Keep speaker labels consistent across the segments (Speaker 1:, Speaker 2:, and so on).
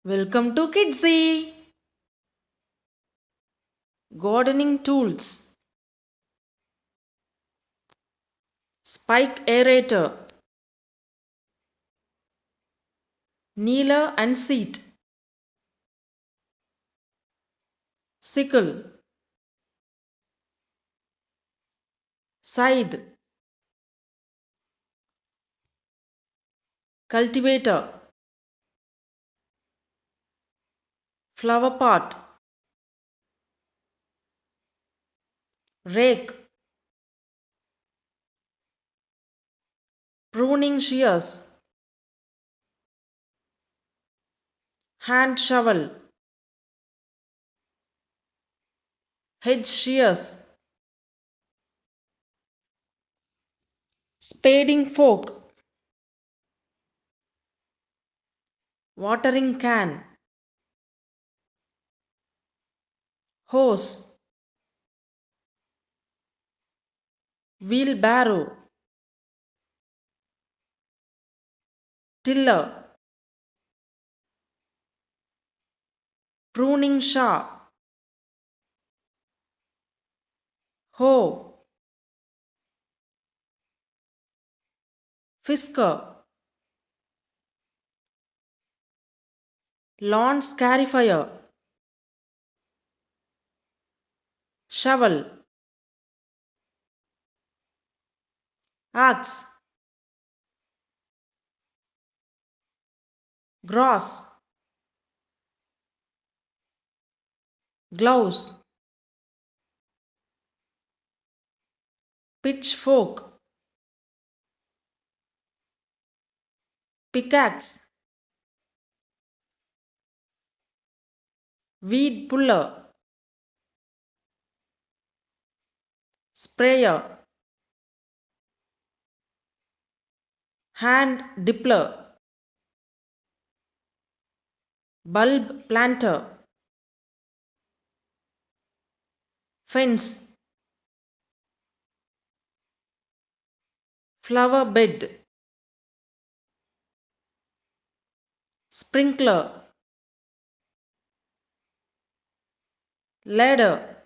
Speaker 1: Welcome to Kidsy! Gardening tools. Spike aerator. Kneeler and seat. Sickle. Scythe. Cultivator. Flower pot. Rake. Pruning shears. Hand shovel. Hedge shears. Spading fork. Watering can. Hose. Wheelbarrow. Tiller. Pruning saw. Hoe. Fisker. Lawn scarifier. Shovel. Axe. Grass. Gloves. Pitchfork. Pickaxe. Weed puller. Sprayer. Hand dipper. Bulb planter. Fence. Flower bed. Sprinkler. Ladder.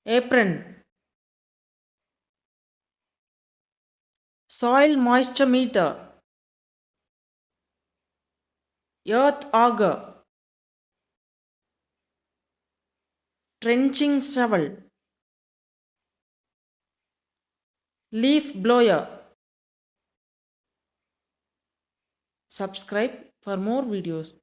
Speaker 1: Apron. Soil moisture meter. Earth auger. Trenching shovel. Leaf blower. Subscribe for more videos.